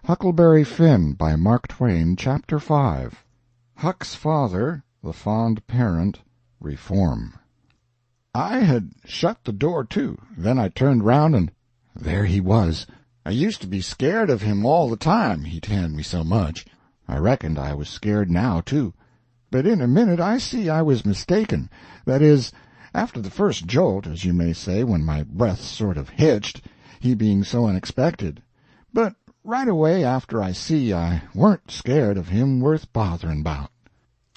Huckleberry Finn by Mark Twain, Chapter 5. Huck's Father, the Fond Parent, Reform. I had shut the door, too. Then I turned round, and there he was. I used to be scared of him all the time, he tanned me so much. I reckoned I was scared now, too. But in a minute I see I was mistaken. That is, after the first jolt, as you may say, when my breath sort of hitched, he being so unexpected. But right away after I see I weren't scared of him worth bothering about.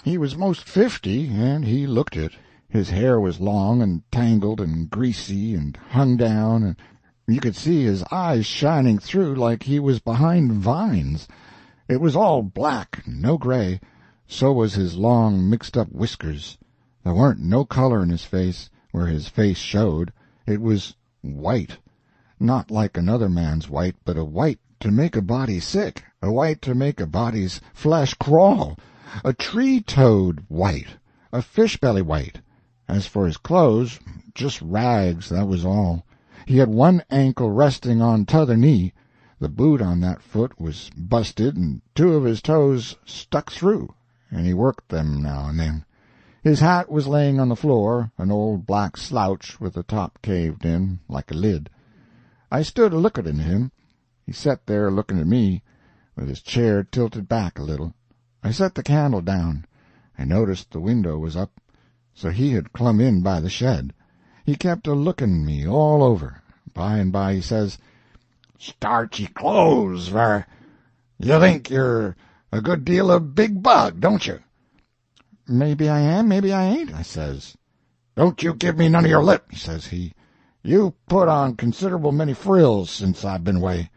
He was most 50, and he looked it. His hair was long and tangled and greasy and hung down, and you could see his eyes shining through like he was behind vines. It was all black, no gray. So was his long, mixed-up whiskers. There weren't no color in his face, where his face showed. It was white. Not like another man's white, but a white to make a body sick, a white to make a body's flesh crawl, a tree-toad white, a fish-belly white. As for his clothes, just rags, that was all. He had one ankle resting on t'other knee. The boot on that foot was busted, and two of his toes stuck through, and he worked them now and then. His hat was laying on the floor, an old black slouch with the top caved in, like a lid. I stood a-looking at him. He set there looking at me, with his chair tilted back a little. I set the candle down. I noticed the window was up, so he had clumb in by the shed. He kept a-looking me all over. By and by he says, "Starchy clothes, ver. You think you're a good deal of big bug, don't you?" "Maybe I am, maybe I ain't," I says. "Don't you give me none of your lip," says he. "You put on considerable many frills since I've been away.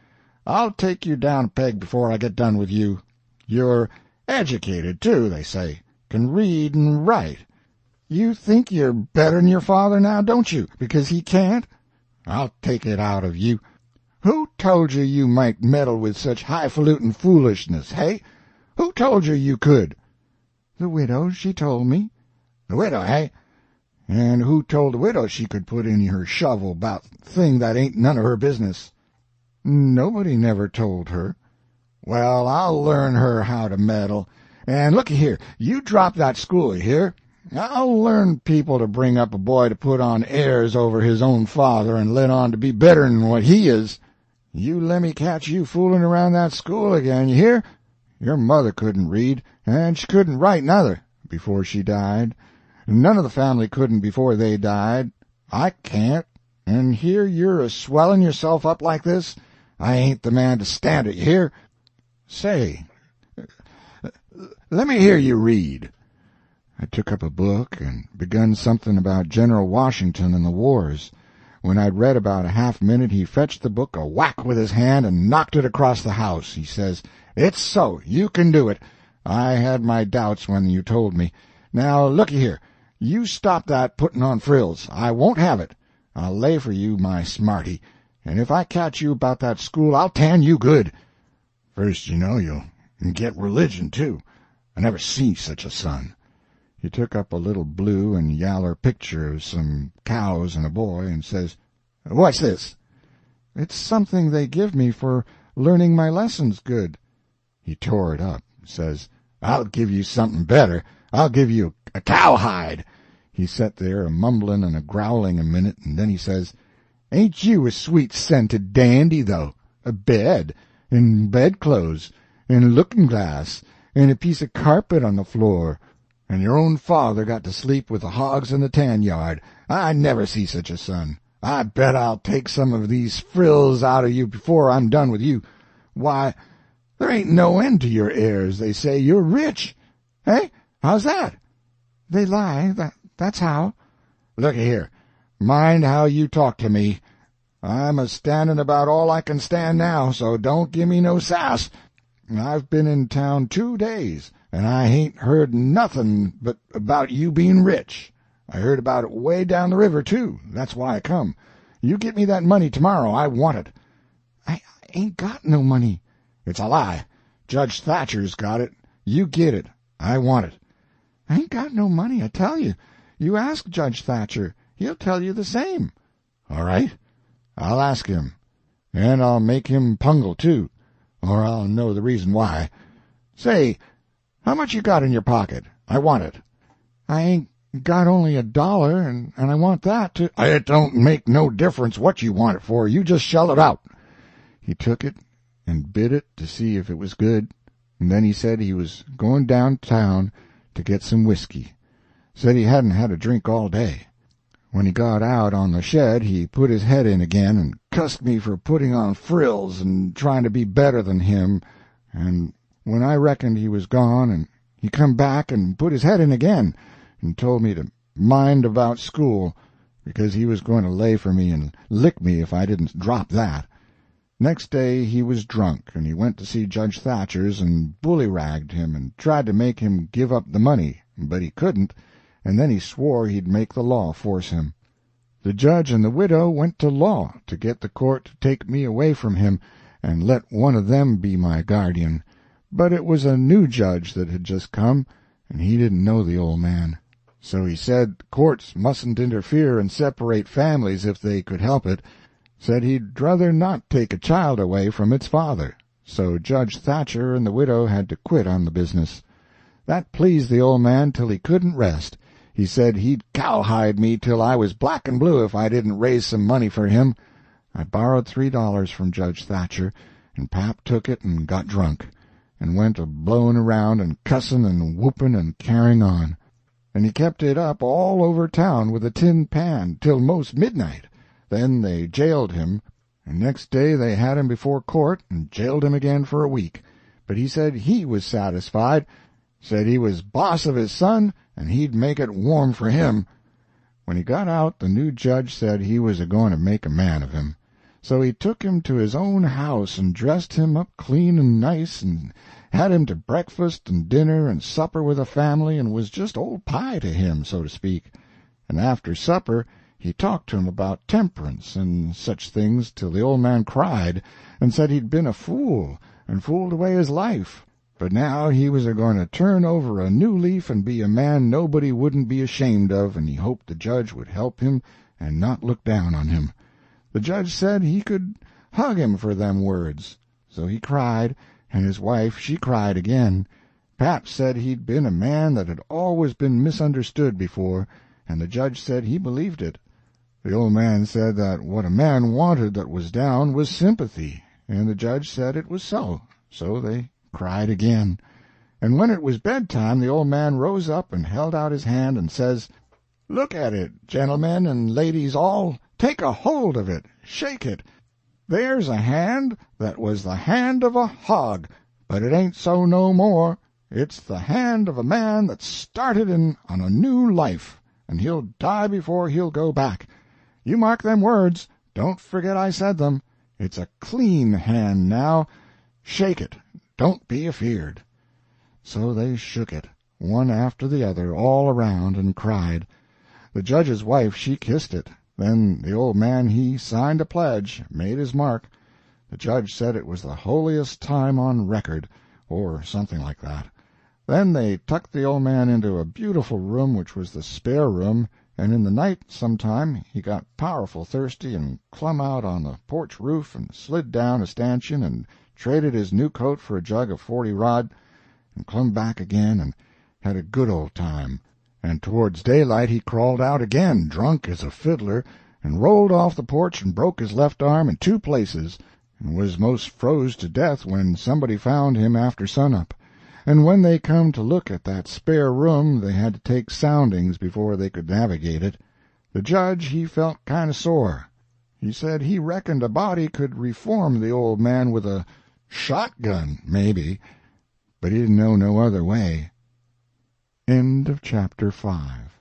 I'll take you down a peg before I get done with you. You're educated, too, they say. Can read and write. You think you're better'n your father now, don't you, because he can't? I'll take it out of you. Who told you you might meddle with such highfalutin foolishness, hey? Who told you you could?" "The widow, she told me." "The widow, hey? And who told the widow she could put in her shovel 'bout thing that ain't none of her business?" "Nobody never told her." "Well, I'll learn her how to meddle. And looky here, you drop that school, you hear? I'll learn people to bring up a boy to put on airs over his own father and let on to be better'n what he is. You lemme catch you fooling around that school again, you hear? Your mother couldn't read, and she couldn't write neither, before she died. None of the family couldn't before they died. I can't. And here you're a-swelling yourself up like this. I ain't the man to stand it, you hear? Say, let me hear you read." I took up a book and begun something about General Washington and the wars. When I'd read about a half-minute, he fetched the book a whack with his hand and knocked it across the house. He says, "It's so. You can do it. I had my doubts when you told me. Now, looky here. You stop that putting on frills. I won't have it. I'll lay for you, my smarty, and if I catch you about that school, I'll tan you good. First, you know, you'll get religion, too. I never see such a son." He took up a little blue and yaller picture of some cows and a boy, and says, "What's this?" "It's something they give me for learning my lessons good." He tore it up, says, "I'll give you something better. I'll give you a cowhide." He set there a-mumbling and a-growling a minute, and then he says, "Ain't you a sweet-scented dandy, though? A bed, and bedclothes, and a looking-glass, and a piece of carpet on the floor, and your own father got to sleep with the hogs in the tan-yard. I never see such a son. I bet I'll take some of these frills out of you before I'm done with you. Why, there ain't no end to your heirs. They say you're rich. Hey, how's that?" "They lie, that's how." "Looky here, mind how you talk to me. I'm a-standing about all I can stand now, so don't give me no sass. I've been in town 2 days, and I hain't heard nothing but about you being rich. I heard about it way down the river, too. That's why I come. You get me that money tomorrow. I want it." "I ain't got no money." "It's a lie. Judge Thatcher's got it. You get it. I want it." "I ain't got no money, I tell you. You ask Judge Thatcher. He'll tell you the same." "All right. I'll ask him. And I'll make him pungle, too. or I'll know the reason why. Say, how much you got in your pocket? I want it." "I ain't got only $1, and I want that to—" "It don't make no difference what you want it for. You just shell it out." He took it and bit it to see if it was good, and then he said he was going downtown to get some whiskey. Said he hadn't had a drink all day. When he got out on the shed, he put his head in again and cussed me for putting on frills and trying to be better than him, and when I reckoned he was gone, and he come back and put his head in again and told me to mind about school, because he was going to lay for me and lick me if I didn't drop that. Next day he was drunk, and he went to see Judge Thatcher's and bully-ragged him and tried to make him give up the money, but he couldn't, and then he swore he'd make the law force him. The judge and the widow went to law to get the court to take me away from him and let one of them be my guardian, but it was a new judge that had just come, and he didn't know the old man. So he said courts mustn't interfere and separate families if they could help it. Said he'd druther not take a child away from its father. So Judge Thatcher and the widow had to quit on the business. That pleased the old man till he couldn't rest. He said he'd cowhide me till I was black and blue if I didn't raise some money for him. I borrowed $3 from Judge Thatcher, and Pap took it and got drunk, and went a-blowing around and cussing and whooping and carrying on. And he kept it up all over town with a tin pan till most midnight. Then they jailed him, and next day they had him before court and jailed him again for a week. But he said he was satisfied, said he was boss of his son, and he'd make it warm for him. When he got out, the new judge said he was a-going to make a man of him. So he took him to his own house and dressed him up clean and nice, and had him to breakfast and dinner and supper with the family, and was just old pie to him, so to speak. And after supper he talked to him about temperance and such things till the old man cried, and said he'd been a fool and fooled away his life, but now he was a-going to turn over a new leaf and be a man nobody wouldn't be ashamed of, and he hoped the judge would help him and not look down on him. The judge said he could hug him for them words. So he cried, and his wife she cried again. Pap said he'd been a man that had always been misunderstood before, and the judge said he believed it. The old man said that what a man wanted that was down was sympathy, and the judge said it was so. So they cried again. And when it was bedtime, the old man rose up and held out his hand and says, "Look at it, gentlemen and ladies all. Take a hold of it. Shake it. There's a hand that was the hand of a hog, but it ain't so no more. It's the hand of a man that started in on a new life, and he'll die before he'll go back. You mark them words. Don't forget I said them. It's a clean hand now. Shake it. Don't be afeard." So they shook it, one after the other, all around, and cried. The judge's wife she kissed it. Then the old man he signed a pledge, made his mark. The judge said it was the holiest time on record, or something like that. Then they tucked the old man into a beautiful room which was the spare room, and in the night sometime he got powerful thirsty and clumb out on the porch roof and slid down a stanchion and traded his new coat for a jug of 40 rod, and clumb back again and had a good old time. And towards daylight he crawled out again, drunk as a fiddler, and rolled off the porch and broke his left arm in 2 places, and was most froze to death when somebody found him after sunup. And when they come to look at that spare room they had to take soundings before they could navigate it. The judge he felt kind of sore. He said he reckoned a body could reform the old man with a shotgun, maybe, but he didn't know no other way. End of chapter 5.